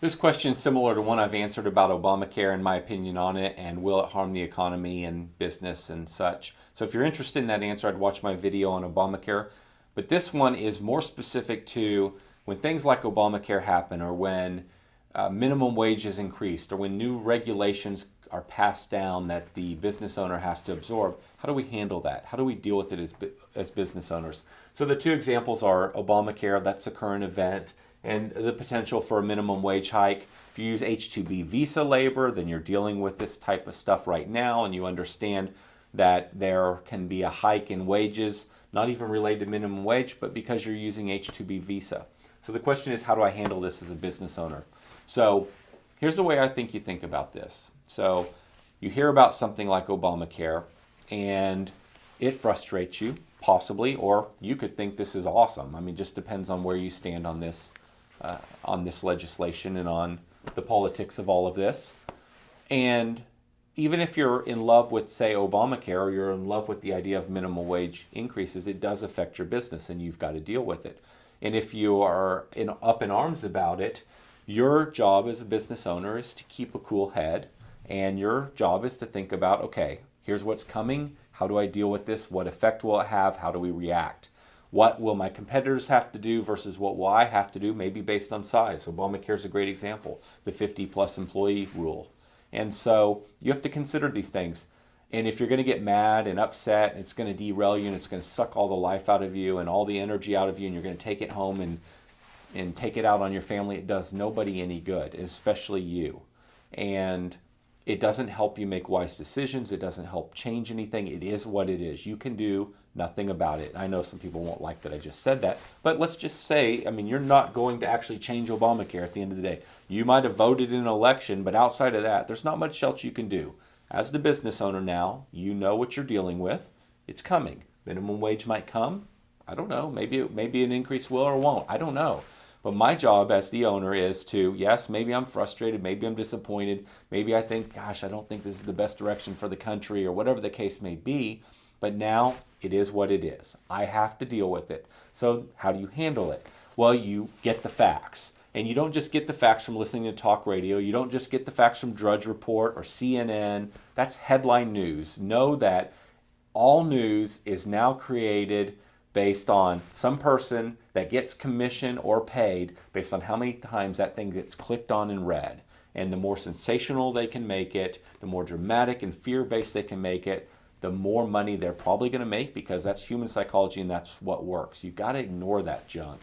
This question is similar to one I've answered about Obamacare and my opinion on it, and will it harm the economy and business and such. So if you're interested in that answer, I'd watch my video on Obamacare. But this one is more specific to when things like Obamacare happen, or when minimum wage is increased, or when new regulations are passed down that the business owner has to absorb. How do we handle that? How do we deal with it as business owners? So the two examples are Obamacare, that's a current event, and the potential for a minimum wage hike. If you use H-2B visa labor, then you're dealing with this type of stuff right now, and you understand that there can be a hike in wages, not even related to minimum wage, but because you're using H-2B visa. So the question is, how do I handle this as a business owner? So here's the way I think you think about this. So you hear about something like Obamacare, and it frustrates you, possibly, or you could think this is awesome. I mean, just depends on where you stand on this legislation and on the politics of all of this. And even if you're in love with, say, Obamacare, or you're in love with the idea of minimum wage increases, it does affect your business, and you've got to deal with it. And if you are up in arms about it, your job as a business owner is to keep a cool head, and your job is to think about, okay, here's what's coming. How do I deal with this? What effect will it have? How do we react? What will my competitors have to do versus what will I have to do, maybe based on size? Obamacare is a great example, the 50-plus employee rule. And so you have to consider these things. And if you're going to get mad and upset, it's going to derail you, and it's going to suck all the life out of you and all the energy out of you, and you're going to take it home and take it out on your family, it does nobody any good, especially you. And it doesn't help you make wise decisions. It doesn't help change anything. It is what it is. You can do nothing about it. I know some people won't like that I just said that, but let's just say, I mean, you're not going to actually change Obamacare at the end of the day. You might have voted in an election, but outside of that, there's not much else you can do. As the business owner now, you know what you're dealing with. It's coming. Minimum wage might come. I don't know. Maybe an increase will or won't. I don't know. But my job as the owner is to, yes, maybe I'm frustrated, maybe I'm disappointed, maybe I think, gosh, I don't think this is the best direction for the country, or whatever the case may be, but now it is what it is. I have to deal with it. So how do you handle it? Well, you get the facts. And you don't just get the facts from listening to talk radio. You don't just get the facts from Drudge Report or CNN. That's headline news. Know that all news is now created based on some person that gets commission or paid based on how many times that thing gets clicked on and read. And the more sensational they can make it, the more dramatic and fear-based they can make it, the more money they're probably going to make, because that's human psychology and that's what works. You've got to ignore that junk.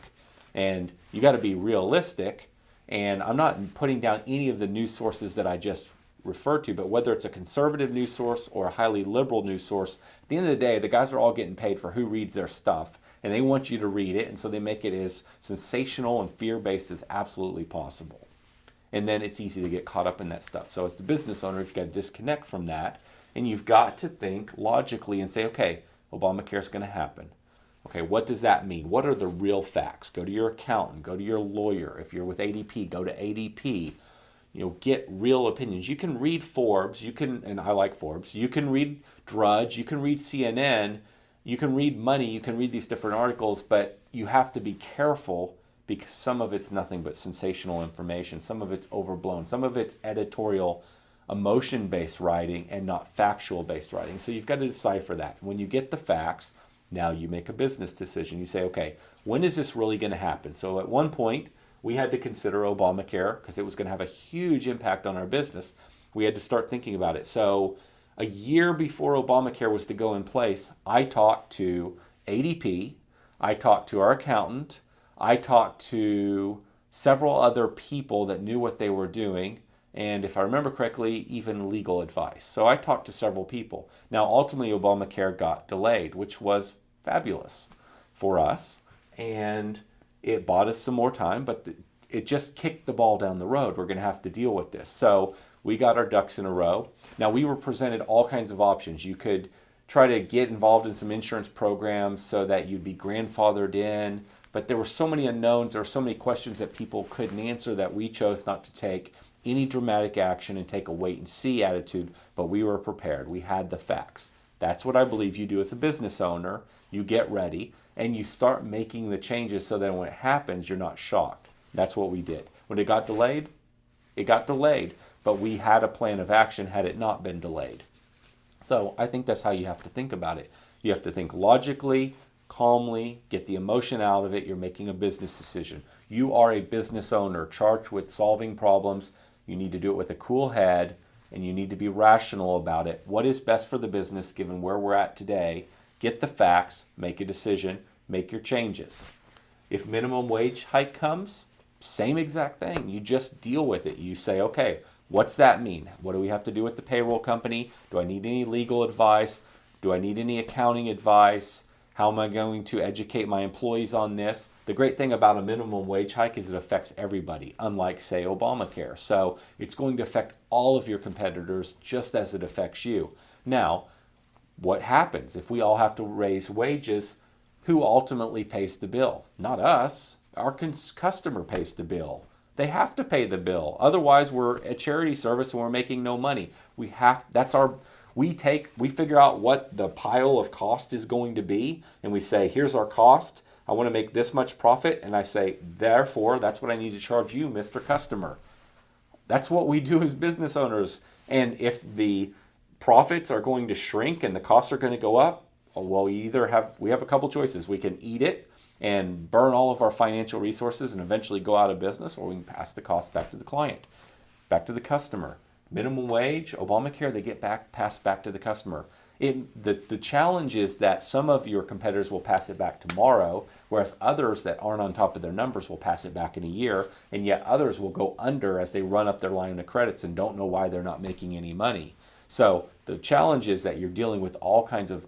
And you got to be realistic. And I'm not putting down any of the news sources that I just referred to, but whether it's a conservative news source or a highly liberal news source, at the end of the day, the guys are all getting paid for who reads their stuff, and they want you to read it, and so they make it as sensational and fear-based as absolutely possible. And then it's easy to get caught up in that stuff. So as the business owner, you've got to disconnect from that, and you've got to think logically and say, okay, Obamacare is going to happen. Okay, what does that mean? What are the real facts? Go to your accountant, go to your lawyer. If you're with ADP, go to ADP. Get real opinions. You can read Forbes, and I like Forbes, you can read Drudge, you can read CNN, you can read Money, you can read these different articles, but you have to be careful because some of it's nothing but sensational information. Some of it's overblown. Some of it's editorial, emotion-based writing and not factual-based writing. So you've got to decipher that. When you get the facts, now you make a business decision. You say, okay, when is this really going to happen? So at one point, we had to consider Obamacare because it was going to have a huge impact on our business. We had to start thinking about it. So a year before Obamacare was to go in place, I talked to ADP, I talked to our accountant, I talked to several other people that knew what they were doing, and if I remember correctly, even legal advice. So I talked to several people. Now, ultimately, Obamacare got delayed, which was fabulous for us, and it bought us some more time, but it just kicked the ball down the road. We're going to have to deal with this. So we got our ducks in a row. Now, we were presented all kinds of options. You could try to get involved in some insurance programs so that you'd be grandfathered in, but there were so many unknowns. There were so many questions that people couldn't answer that we chose not to take any dramatic action and take a wait-and-see attitude, but we were prepared. We had the facts. That's what I believe you do as a business owner. You get ready, and you start making the changes so that when it happens, you're not shocked. That's what we did. When it got delayed, It got delayed, but we had a plan of action had it not been delayed. So I think that's how you have to think about it. You have to think logically, calmly, get the emotion out of it. You're making a business decision. You are a business owner charged with solving problems. You need to do it with a cool head, and you need to be rational about it. What is best for the business given where we're at today? Get the facts, make a decision, make your changes. If minimum wage hike comes, same exact thing. You just deal with it. You say, okay, what's that mean? What do we have to do with the payroll company? Do I need any legal advice? Do I need any accounting advice? How am I going to educate my employees on this? The great thing about a minimum wage hike is it affects everybody, unlike, say, Obamacare. So it's going to affect all of your competitors just as it affects you. Now, what happens if we all have to raise wages? Who ultimately pays the bill? Not us. Our customer pays the bill. They have to pay the bill. Otherwise, we're a charity service and we're making no money. We figure out what the pile of cost is going to be, and we say, here's our cost. I want to make this much profit, and I say, therefore, that's what I need to charge you, Mr. Customer. That's what we do as business owners. And if the profits are going to shrink and the costs are going to go up, well, we have a couple choices. We can eat it and burn all of our financial resources and eventually go out of business, or we can pass the cost back to the client, back to the customer. Minimum wage, Obamacare, they get passed back to the customer. The challenge is that some of your competitors will pass it back tomorrow, whereas others that aren't on top of their numbers will pass it back in a year, and yet others will go under as they run up their line of credits and don't know why they're not making any money. So the challenge is that you're dealing with all kinds of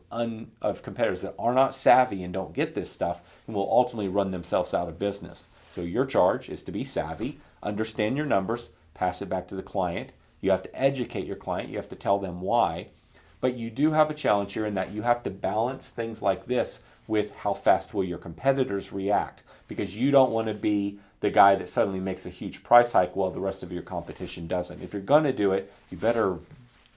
competitors that are not savvy and don't get this stuff and will ultimately run themselves out of business. So your charge is to be savvy, understand your numbers, pass it back to the client. You have to educate your client. You have to tell them why. But you do have a challenge here in that you have to balance things like this with how fast will your competitors react, because you don't want to be the guy that suddenly makes a huge price hike while the rest of your competition doesn't. If you're going to do it, you better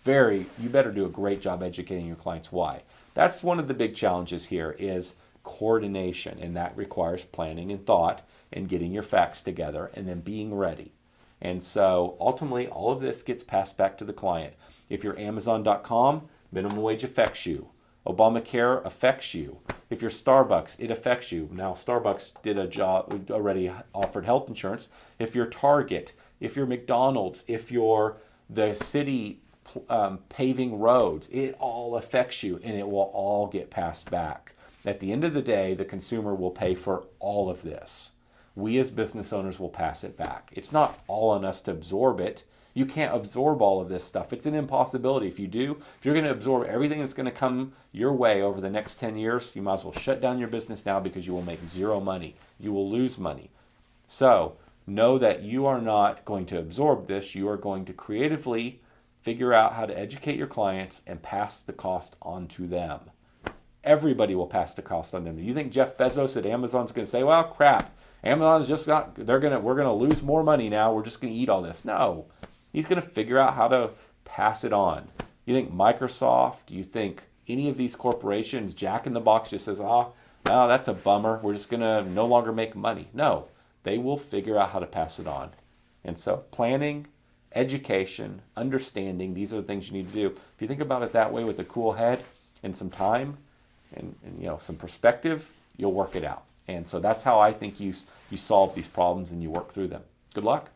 do a great job educating your clients why. That's one of the big challenges here is coordination, and that requires planning and thought and getting your facts together and then being ready. And so ultimately, all of this gets passed back to the client. If you're Amazon.com, minimum wage affects you. Obamacare affects you. If you're Starbucks, it affects you. Now, Starbucks did a job, we've already offered health insurance. If you're Target, if you're McDonald's, if you're the city paving roads, it all affects you, and it will all get passed back. At the end of the day, the consumer will pay for all of this. We as business owners will pass it back. It's not all on us to absorb it. You can't absorb all of this stuff. It's an impossibility. If you're going to absorb everything that's going to come your way over the next 10 years, you might as well shut down your business now, because you will make zero money. You will lose money. So know that you are not going to absorb this. You are going to creatively figure out how to educate your clients and pass the cost on to them. Everybody will pass the cost on them. You think Jeff Bezos at Amazon's going to say, well, crap, Amazon's just we're going to lose more money now. We're just going to eat all this. No, he's going to figure out how to pass it on. You think Microsoft, you think any of these corporations, Jack in the Box just says, no, that's a bummer. We're just going to no longer make money. No, they will figure out how to pass it on. And so planning, education, understanding, these are the things you need to do. If you think about it that way with a cool head and some time and some perspective, you'll work it out. And so that's how I think you solve these problems and you work through them. Good luck.